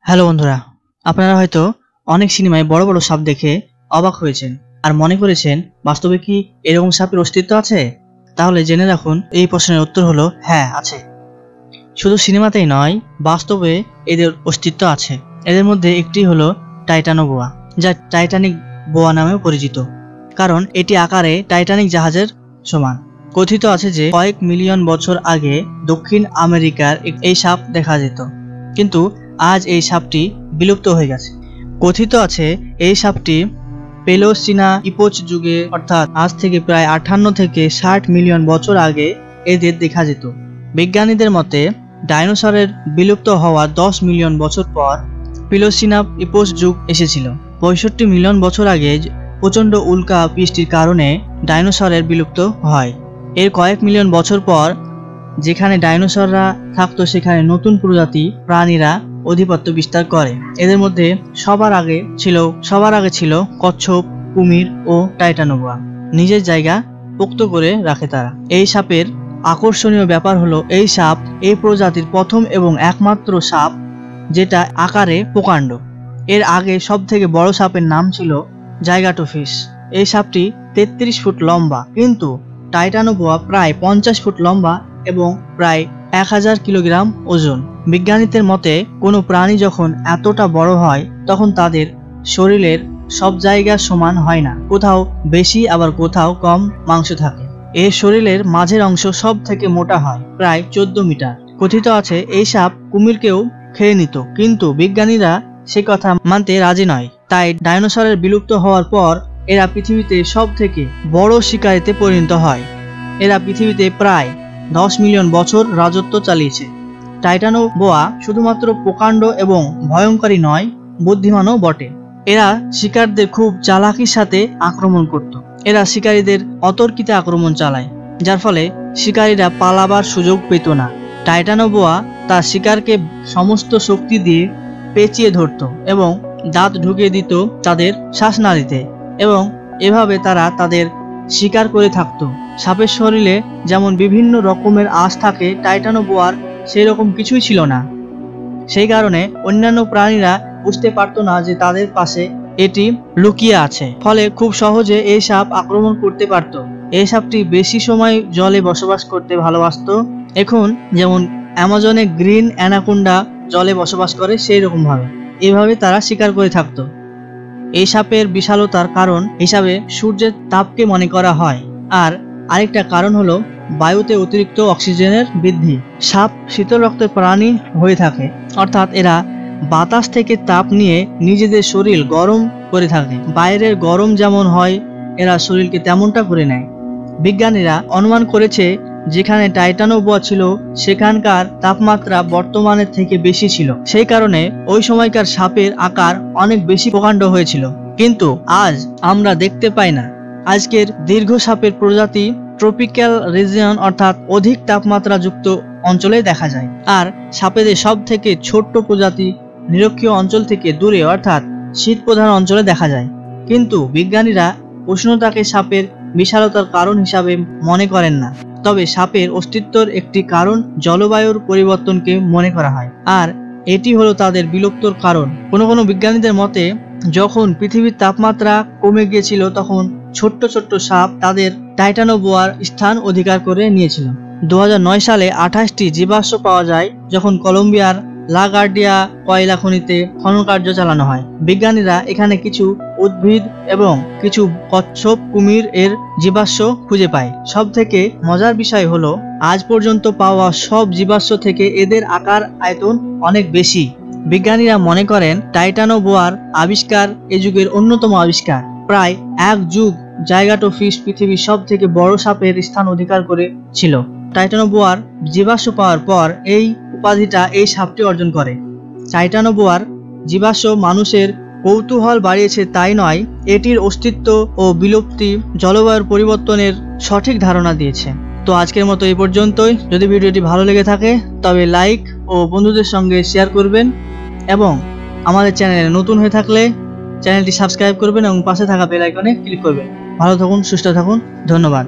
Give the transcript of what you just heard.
Hello বন্ধুরা, আপনারা হয়তো অনেক সিনেমায় বড় বড় সাপ দেখে অবাক হয়েছেন আর মনে করেছেন বাস্তবে কি এরকম সাপের অস্তিত্ব আছে? তাহলে জেনে রাখুন এই প্রশ্নের উত্তর হলো হ্যাঁ, আছে। শুধু সিনেমাতেই নয়, বাস্তবে এদের অস্তিত্ব আছে। এদের মধ্যে একটি হলো টাইটানো বোয়া, যা টাইটানিক বোয়া নামেও পরিচিত, কারণ এটি আকারে টাইটানিক জাহাজের সমান। কথিত আছে যে কয়েক মিলিয়ন বছর আগে দক্ষিণ আমেরিকার এই সাপ দেখা যেত, কিন্তু আজ এই সাপটি বিলুপ্ত হয়ে গেছে। কথিত আছে এই সাপটি পেলোসিনা ইপোচ যুগে, অর্থাৎ আজ থেকে প্রায় 58 থেকে 60 মিলিয়ন বছর আগে এদের দেখা যেত। বিজ্ঞানীদের মতে ডাইনোসরের বিলুপ্ত হওয়া 10 মিলিয়ন বছর পর পেলোসিনা ইপোচ যুগ এসেছিল। 65 মিলিয়ন বছর আগে প্রচণ্ড উল্কা বৃষ্টির কারণে ডাইনোসরের বিলুপ্ত হয়। এর কয়েক মিলিয়ন বছর পর যেখানে ডাইনোসররা থাকতো সেখানে নতুন প্রজাতি প্রাণীরা আধিপত্য বিস্তার করে। এদের মধ্যে সবার আগে ছিল কচ্ছপ, কুমির ও টাইটানো বোয়া। নিজের জায়গা পোক্ত করে রাখে তারা। এই সাপের আকর্ষণীয় ব্যাপার হলো এই সাপ এই প্রজাতির প্রথম এবং একমাত্র সাপ যেটা আকারে প্রকাণ্ড। এর আগে সব থেকে বড় সাপের নাম ছিল জাইগাটোফিশ। এই সাপটি 33 ফুট লম্বা, কিন্তু টাইটানো বোয়া প্রায় 50 ফুট লম্বা এবং প্রায় 1000 কিলোগ্রাম ওজন। বিজ্ঞানীদের মতে কোনো প্রাণী যখন এতটা বড় হয় তখন তাদের শরীরের সব জায়গা সমান হয় না, কোথাও বেশি আবার কোথাও কম মাংস থাকে। এর শরীরের মাঝের অংশ সব থেকে মোটা হয়, প্রায় 14 মিটার। কথিত আছে এই সাপ কুমিরকেও খেয়ে নিত, কিন্তু বিজ্ঞানীরা সে কথা মানতে রাজি নয়। তাই ডাইনোসরের বিলুপ্ত হওয়ার পর এরা পৃথিবীতে সব থেকে বড় শিকারিতে পরিণত হয়। এরা পৃথিবীতে প্রায় 10 মিলিয়ন বছর রাজত্ব চালিয়েছে। টাইটানো বোয়া শুধুমাত্র প্রকাণ্ড এবং ভয়ঙ্করী নয়, বুদ্ধিমানও বটে। এরা শিকারদের খুব চালাকির সাথে আক্রমণ করত। এরা শিকারীদের অতর্কিতে আক্রমণ চালায়, যার ফলে শিকারীরা পালাবার সুযোগ পেত না। টাইটানো বোয়া তার শিকারকে সমস্ত শক্তি দিয়ে পেঁচিয়ে ধরত এবং দাঁত ঢুকিয়ে দিত তাদের শ্বাসনালীতে, এবং এভাবে তারা তাদের শিকার করে থাকত। সাপের শরীরে যেমন বিভিন্ন রকমের আঁশ থাকে, টাইটানো বোয়ার সেই রকম কিছুই ছিল না। সেই কারণে অন্যান্য প্রাণীরা বুঝতে পারত না যে তাদের পাশে এটি লুকিয়ে আছে, ফলে খুব সহজে এই সাপ আক্রমণ করতে পারত। এই সাপটি বেশি সময় জলে বসবাস করতে ভালোবাসত। এখন যেমন অ্যামাজনে গ্রিন অ্যানাকোন্ডা জলে বসবাস করে, সেই রকম ভাবে এভাবে তারা শিকার করে থাকত। এই সাপের বিশালতার কারণ হিসাবে সূর্যের তাপকে মনে করা হয়, আর আরেকটা কারণ হলো বায়ুতে অতিরিক্ত অক্সিজেনের বৃদ্ধি। সাপ শীতল রক্তের প্রাণী হয়ে থাকে, অর্থাৎ এরা বাতাস থেকে তাপ নিয়ে নিজেদের শরীর গরম করে থাকে। বাইরের গরম যেমন হয়, এরা শরীরকে তেমনটা করে নেয়। বিজ্ঞানীরা অনুমান করেছে যেখানে টাইটানো বোয়া ছিল সেখানকার তাপমাত্রা বর্তমানের থেকে বেশি ছিল। সেই কারণে ওই সময়কার সাপের আকার অনেক বেশি প্রকাণ্ড হয়েছিল, কিন্তু আজ আমরা দেখতে পাই না। আজকের দীর্ঘ সাপের প্রজাতি ট্রপিক্যাল রিজিয়ন, অর্থাৎ অধিক তাপমাত্রা যুক্ত অঞ্চলে দেখা যায়, আর সাপেদের সব থেকে ছোট্ট প্রজাতি নিরক্ষীয় অঞ্চল থেকে দূরে, অর্থাৎ শীত প্রধান অঞ্চলে দেখা যায়। কিন্তু বিজ্ঞানীরা উষ্ণতাকে সাপের বিশালতার কারণ হিসাবে মনে করেন না। তবে সাপের অস্তিত্বের একটি কারণ জলবায়ুর পরিবর্তনকে মনে করা হয়, আর এটি হলো তাদের বিলুপ্তর কারণ। কোনো বিজ্ঞানীদের মতে যখন পৃথিবীর তাপমাত্রা কমে গিয়েছিল তখন ছোট্ট ছোট্ট সাপ তাদের টাইটানো বোয়ার স্থান অধিকার করে নিয়েছিল। 2009 সালে 28টি জীবাশ্ম পাওয়া যায় যখন কলম্বিয়ার লা গার্ডিয়া কয়লা খনিতে খনন কার্য চালানো হয়। বিজ্ঞানীরা এখানে কিছু উদ্ভিদ এবং কিছু কচ্ছপ, কুমির এর জীবাশ্ম খুঁজে পায়। সব থেকে মজার বিষয় হলো আজ পর্যন্ত পাওয়া সব জীবাশ্ম থেকে এদের আকার আয়তন অনেক বেশি। বিজ্ঞানীরা মনে করেন টাইটানো বোয়ার আবিষ্কার এ যুগের অন্যতম আবিষ্কার। প্রায় এক যুগ জাইগাটোফিশ পৃথিবীর সব থেকে বড় সাপের স্থান অধিকার করেছিল। টাইটানো বোয়ার জীবাশ্ম পাওয়ার পর এই উপাধিটা এই সাপটি অর্জন করে। টাইটানো বোয়ার জীবাশ্ম মানুষের কৌতূহল বাড়িয়েছে তাই নয়, এটির অস্তিত্ব ও বিলুপ্তি জলবায়ুর পরিবর্তনের সঠিক ধারণা দিয়েছে। তো আজকের মতো এই পর্যন্তই। যদি ভিডিওটি ভালো লেগে থাকে তবে লাইক ও বন্ধুদের সঙ্গে শেয়ার করবেন, এবং আমাদের চ্যানেলে নতুন হয়ে থাকলে চ্যানেলটি সাবস্ক্রাইব করবেন এবং পাশে থাকা বেল আইকনে ক্লিক করবেন। ভালো থাকুন, সুস্থ থাকুন, ধন্যবাদ।